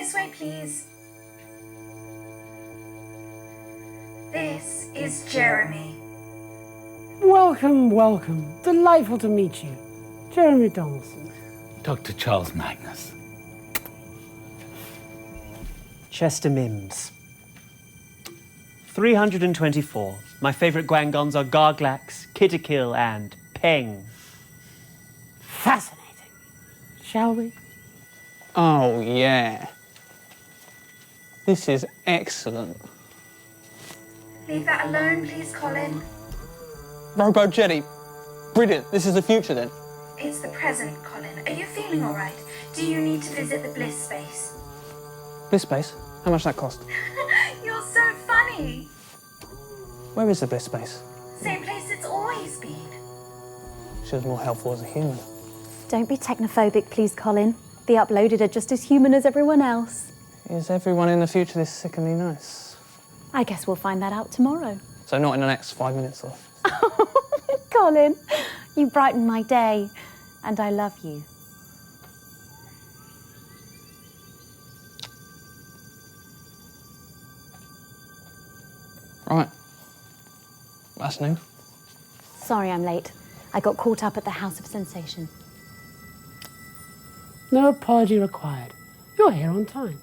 This way, please. This is Jeremy. Welcome, welcome. Delightful to meet you. Jeremy Donaldson. Dr. Charles Magnus. Chester Mims. 324. My favourite Guangons are Garglax, Kitterkill and Peng. Fascinating. Shall we? Oh, yeah. This is excellent. Leave that alone, please, Colin. Robo Jetty. Brilliant. This is the future, then. It's the present, Colin. Are you feeling all right? Do you need to visit the bliss space? Bliss space? How much that cost? You're so funny. Where is the bliss space? Same place it's always been. She was more helpful as a human. Don't be technophobic, please, Colin. The uploaded are just as human as everyone else. Is everyone in the future this sickeningly nice? I guess we'll find that out tomorrow. So not in the next 5 minutes, though. Colin, you brighten my day, and I love you. Right. That's new. Sorry I'm late. I got caught up at the House of Sensation. No apology required. You're here on time.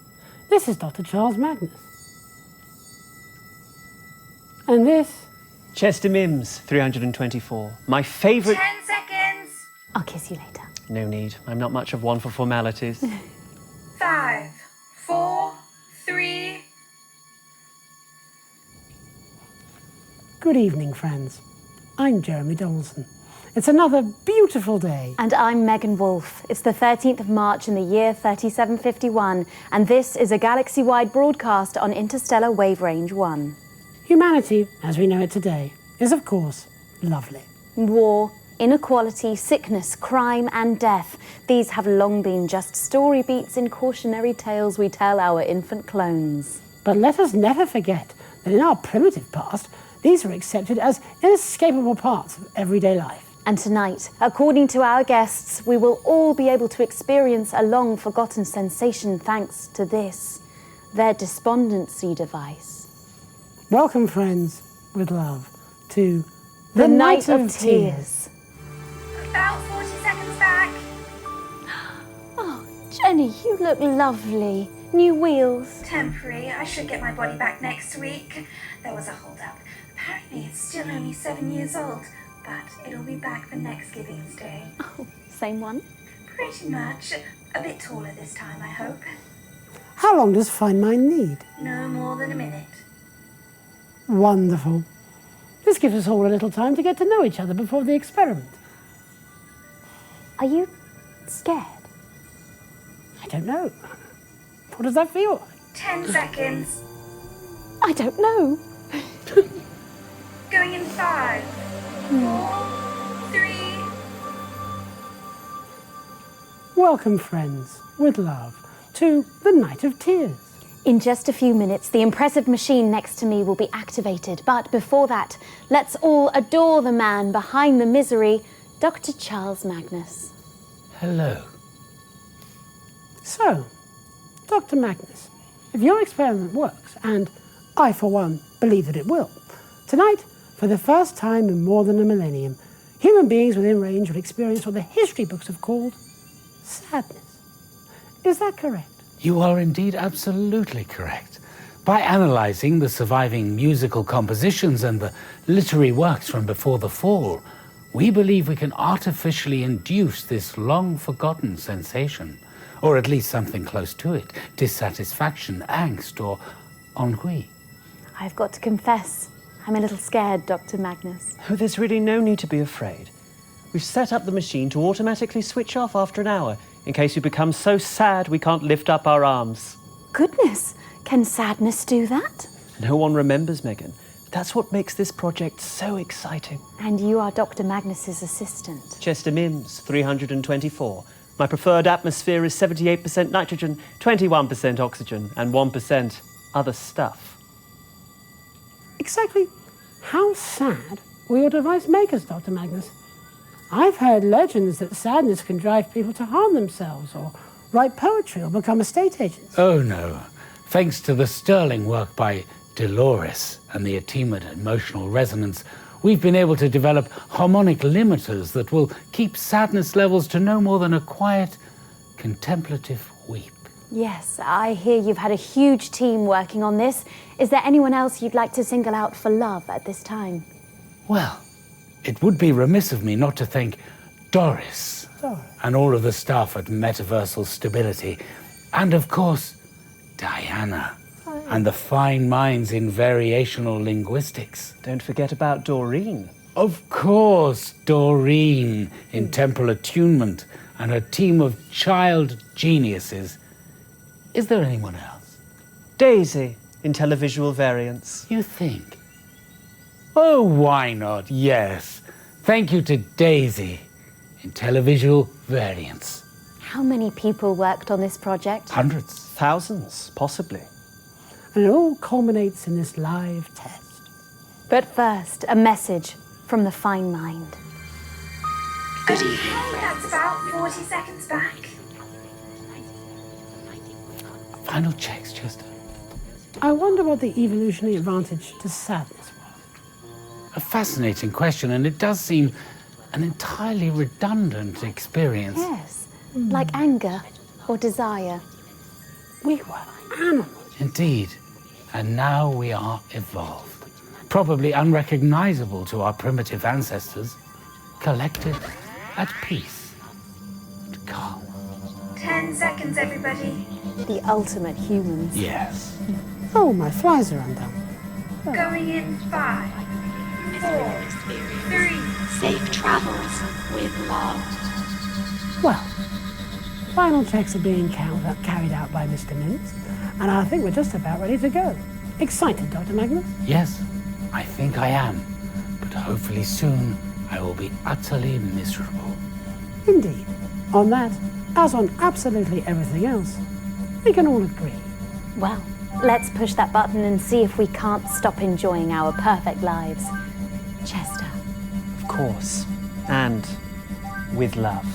This is Dr. Charles Magnus. And this? Chester Mims, 324. My favourite... 10 seconds. I'll kiss you later. No need. I'm not much of one for formalities. 5, 4, 3. Good evening, friends. I'm Jeremy Donaldson. It's another beautiful day. And I'm Megan Wolfe. It's the 13th of March in the year 3751, and this is a galaxy-wide broadcast on Interstellar Wave Range 1. Humanity, as we know it today, is of course lovely. War, inequality, sickness, crime and death. These have long been just story beats in cautionary tales we tell our infant clones. But let us never forget that in our primitive past, these were accepted as inescapable parts of everyday life. And tonight, according to our guests, we will all be able to experience a long-forgotten sensation thanks to this, their despondency device. Welcome, friends, with love, to The Night of Tears. About 40 seconds back. Oh, Jenny, you look lovely. New wheels. Temporary. I should get my body back next week. There was a hold-up. Apparently, it's still only 7 years old, but it'll be back for next Giving's Day. Oh, same one? Pretty much. A bit taller this time, I hope. How long does Find Mine need? No more than a minute. Wonderful. This gives us all a little time to get to know each other before the experiment. Are you scared? I don't know. What does that feel like? 10 seconds. I don't know. Going in 5, 4, 3. Welcome, friends, with love, to the Night of Tears. In just a few minutes, the impressive machine next to me will be activated. But before that, let's all adore the man behind the misery, Dr. Charles Magnus. Hello. So, Dr. Magnus, if your experiment works, and I, for one, believe that it will, tonight, for the first time in more than a millennium, human beings within range will experience what the history books have called sadness. Is that correct? You are indeed absolutely correct. By analysing the surviving musical compositions and the literary works from before the fall, we believe we can artificially induce this long-forgotten sensation, or at least something close to it, dissatisfaction, angst, or ennui. I've got to confess, I'm a little scared, Dr. Magnus. Oh, there's really no need to be afraid. We've set up the machine to automatically switch off after an hour, in case we become so sad we can't lift up our arms. Goodness, can sadness do that? No one remembers, Megan. That's what makes this project so exciting. And you are Dr. Magnus's assistant. Chester Mims, 324. My preferred atmosphere is 78% nitrogen, 21% oxygen, and 1% other stuff. Exactly how sad will your device make us, Dr. Magnus? I've heard legends that sadness can drive people to harm themselves or write poetry or become estate agents. Oh no. Thanks to the sterling work by Dolores and the Atimid emotional resonance, we've been able to develop harmonic limiters that will keep sadness levels to no more than a quiet, contemplative weep. Yes, I hear you've had a huge team working on this. Is there anyone else you'd like to single out for love at this time? Well, it would be remiss of me not to thank Doris and all of the staff at Metaversal Stability, and of course, Diana and the fine minds in variational linguistics. Don't forget about Doreen. Of course, Doreen in temporal attunement and her team of child geniuses. Is there anyone else? Daisy in televisual variants. You think? Oh, why not? Yes. Thank you to Daisy in televisual variants. How many people worked on this project? Hundreds. Thousands, possibly. And it all culminates in this live test. But first, a message from the fine mind. Good evening, that's about 40 seconds back. Final checks, Chester. I wonder what the evolutionary advantage to sadness was. A fascinating question, and it does seem an entirely redundant experience. Yes, like anger or desire. We were animals. Indeed. And now we are evolved. Probably unrecognizable to our primitive ancestors. Collected, at peace, and calm. 10 seconds, everybody. The ultimate humans. Yes. Oh, my flies are undone. Going in 5, 4, 3. Safe travels with love. Well, final checks are being carried out by Mr. Mintz, and I think we're just about ready to go. Excited, Dr. Magnus? Yes, I think I am. But hopefully soon I will be utterly miserable. Indeed. On that, as on absolutely everything else, we can all agree. Well, let's push that button and see if we can't stop enjoying our perfect lives. Chester. Of course. And with love.